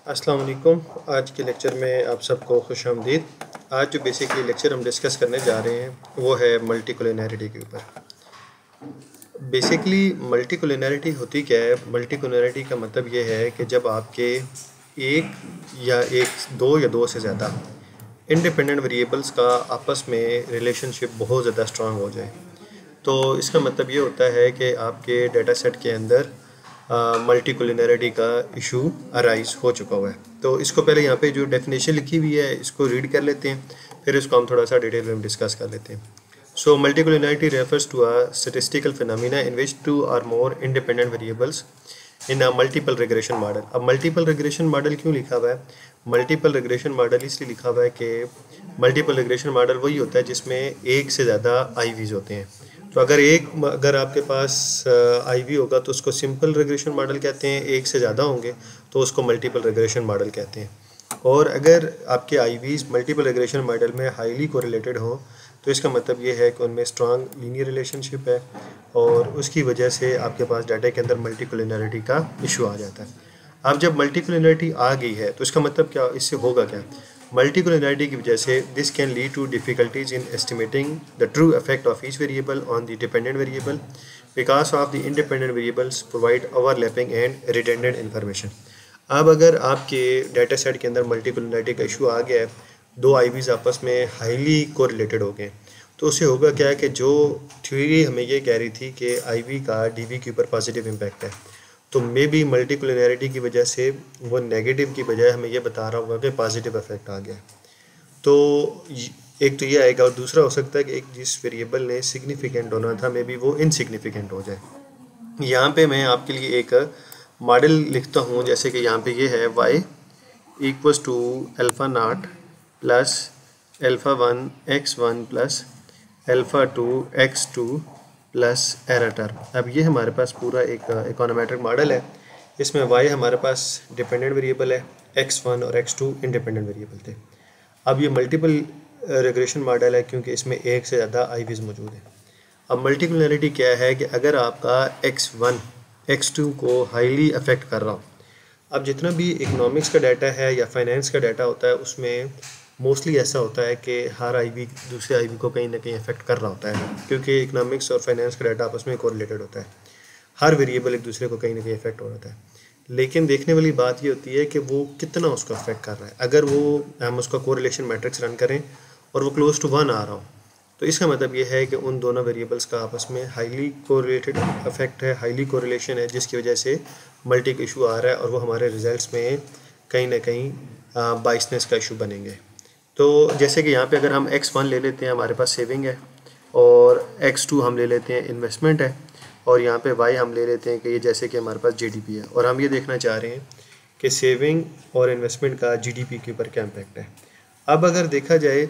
अस्सलाम वालेकुम। आज के लेक्चर में आप सबको खुशामदीद। आज जो बेसिकली लेक्चर हम डिस्कस करने जा रहे हैं वो है मल्टीकुलिनैरिटी के ऊपर। बेसिकली मल्टीकुलिनैरिटी होती क्या है? मल्टीकुलिनैरिटी का मतलब ये है कि जब आपके दो या दो से ज़्यादा इंडिपेंडेंट वेरिएबल्स का आपस में रिलेशनशिप बहुत ज़्यादा स्ट्रांग हो जाए, तो इसका मतलब ये होता है कि आपके डाटा सेट के अंदर मल्टीकुलिनैरिटी का इशू अराइज हो चुका हुआ है। तो इसको पहले यहाँ पे जो डेफिनेशन लिखी हुई है इसको रीड कर लेते हैं, फिर इसको हम थोड़ा सा डिटेल में डिस्कस कर लेते हैं। So multicollinearity refers to a statistical phenomena in which two or more independent variables in a multiple regression model. अब मल्टीपल रिग्रेशन मॉडल क्यों लिखा हुआ है? मल्टीपल रिग्रेशन मॉडल इसलिए लिखा हुआ है कि मल्टीपल रिग्रेशन मॉडल वही होता है जिसमें एक से ज़्यादा आईवीज होते हैं। तो अगर आपके पास आईवी होगा तो उसको सिंपल रिग्रेशन मॉडल कहते हैं, एक से ज़्यादा होंगे तो उसको मल्टीपल रिग्रेशन मॉडल कहते हैं। और अगर आपके आईवीज मल्टीपल रिग्रेशन मॉडल में हाईली कोरिलेटेड हो तो इसका मतलब ये है कि उनमें स्ट्रांग लीनियर रिलेशनशिप है और उसकी वजह से आपके पास डाटा के अंदर मल्टीकुलिनैरिटी का इशू आ जाता है। अब जब मल्टीकुलिनैरिटी आ गई है तो इसका मतलब क्या, इससे होगा क्या? मल्टीकुलिनैरिटी की वजह से this can lead to difficulties in estimating the true effect of each variable on the dependent variable because of the independent variables provide overlapping and redundant information. अब अगर आपके डाटा सेट के अंदर मल्टीकुलिनैरिटी का इशू आ गया है, दो आईवीज आपस में हाईली कोरिलेटेड हो गए, तो उससे होगा क्या है कि जो थ्योरी हमें ये कह रही थी कि आईवी का डीवी के ऊपर पॉजिटिव इम्पैक्ट है, तो मे बी मल्टीकुलिनैरिटी की वजह से वो नेगेटिव की बजाय हमें ये बता रहा होगा कि पॉजिटिव इफेक्ट आ गया। तो एक तो ये आएगा, और दूसरा हो सकता है कि एक जिस वेरिएबल ने सिग्निफिकेंट होना था मे बी वो इनसिग्निफिकेंट हो जाए। यहाँ पे मैं आपके लिए एक मॉडल लिखता हूँ, जैसे कि यहाँ पे ये है y equals to alpha not plus alpha 1 x1 plus alpha 2 x2 plus error term. अब ये हमारे पास पूरा एक इकोनोमेट्रिक मॉडल है। इसमें y हमारे पास डिपेंडेंट वेरिएबल है, x1 और x2 इंडिपेंडेंट वेरिएबल थे। अब ये मल्टीपल रिग्रेशन मॉडल है क्योंकि इसमें एक से ज़्यादा आईवीज मौजूद है। अब मल्टीकुलिनैरिटी क्या है कि अगर आपका x1 x2 को हाईली अफेक्ट कर रहा हो, अब जितना भी इकोनॉमिक्स का डाटा है या फाइनेंस का डाटा होता है उसमें मोस्टली ऐसा होता है कि हर आईवी दूसरे आईवी को कहीं ना कहीं अफेक्ट कर रहा होता है, क्योंकि इकोनॉमिक्स और फाइनेंस का डाटा आपस में कोरिलेटेड होता है। हर वेरिएबल एक दूसरे को कहीं ना कहीं अफेक्ट हो रहा है, लेकिन देखने वाली बात ये होती है कि वो कितना उसको अफेक्ट कर रहा है। अगर हम उसका कोरिलेशन मैट्रिक्स रन करें और वो क्लोज टू 1 आ रहा हो तो इसका मतलब ये है कि उन दोनों वेरिएबल्स का आपस में हाईली कोरिलेटेड इफेक्ट है, हाईली कोरिलेशन है, जिसकी वजह से मल्टी का इशू आ रहा है और वो हमारे रिजल्ट्स में कहीं ना कहीं बाइसनेस का इशू बनेंगे। तो जैसे कि यहाँ पे अगर हम x1 ले लेते हैं, हमारे पास सेविंग है, और x2 हम ले लेते हैं इन्वेस्टमेंट है, और यहाँ पे y हम ले लेते हैं कि ये जैसे कि हमारे पास जीडीपी है, और हम ये देखना चाह रहे हैं कि सेविंग और इन्वेस्टमेंट का जीडीपी के ऊपर क्या इम्पैक्ट है। अब अगर देखा जाए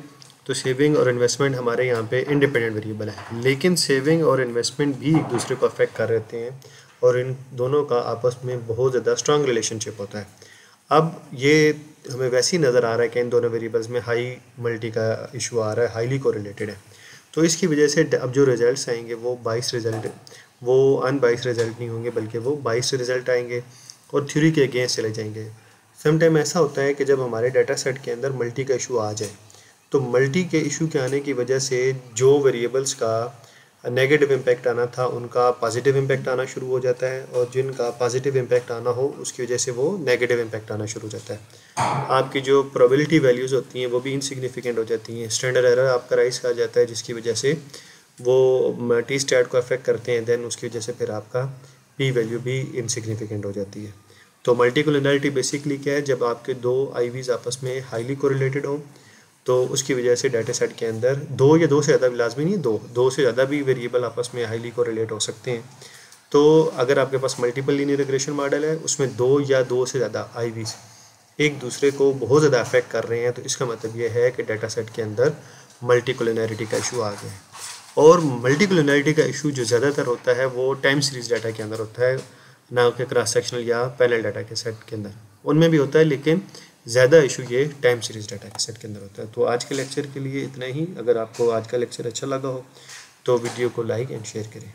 तो सेविंग और इन्वेस्टमेंट हमारे यहाँ पे इंडिपेंडेंट वेरिएबल है, लेकिन सेविंग और इन्वेस्टमेंट भी एक दूसरे को अफेक्ट कर रहते हैं और इन दोनों का आपस में बहुत ज़्यादा स्ट्रांग रिलेशनशिप होता है। अब ये हमें वैसे ही नज़र आ रहा है कि इन दोनों वेरिएबल्स में हाई मल्टी का इशू आ रहा है, हाईली कोरिलेटेड है। तो इसकी वजह से अब जो रिजल्ट्स आएंगे वो अनबाइस्ड रिजल्ट नहीं होंगे, बल्कि वो बाइस्ड रिजल्ट आएंगे और थ्योरी के अगेंस्ट चले जाएंगे। समटाइम ऐसा होता है कि जब हमारे डाटा सेट के अंदर मल्टी का इशू आ जाए तो मल्टी के इशू के आने की वजह से जो वेरिएबल्स का नेगेटिव इम्पैक्ट आना था उनका पॉजिटिव इम्पैक्ट आना शुरू हो जाता है, और जिनका पॉजिटिव इम्पैक्ट आना हो उसकी वजह से वो नेगेटिव इम्पैक्ट आना शुरू हो जाता है। आपकी जो प्रोबेबिलिटी वैल्यूज़ होती हैं वो भी इनसिग्निफिकेंट हो जाती हैं, स्टैंडर्ड एरर आपका राइज आ जाता है, जिसकी वजह से वो टी स्टैट को अफेक्ट करते हैं, देन उसकी वजह से फिर आपका पी वैल्यू भी इनसिग्निफिकेंट हो जाती है। तो मल्टीकुलिनैरिटी बेसिकली क्या है? जब आपके दो आईवीज आपस में हाईली कोरिलेटेड हों तो उसकी वजह से डाटा सेट के अंदर दो या दो से ज़्यादा भी लाजमी नहीं, दो से ज़्यादा भी वेरिएबल आपस में हाईली कोरिलेट हो सकते हैं। तो अगर आपके पास मल्टीपल लीनियर रिग्रेशन मॉडल है उसमें दो या दो से ज़्यादा आईवीज एक दूसरे को बहुत ज़्यादा अफेक्ट कर रहे हैं, तो इसका मतलब ये है कि डाटा सेट के अंदर मल्टीकुलिनैरिटी का इशू आ गया है। और मल्टीकुलिनैरिटी का इशू जो ज़्यादातर होता है वो टाइम सीरीज़ डाटा के अंदर होता है, ना कि क्रॉस सेक्शनल या पैरेलल डाटा के सेट के अंदर। उनमें भी होता है, लेकिन ज़्यादा इशू ये टाइम सीरीज़ डाटा के सेट के अंदर होता है। तो आज के लेक्चर के लिए इतना ही। अगर आपको आज का लेक्चर अच्छा लगा हो तो वीडियो को लाइक एंड शेयर करें।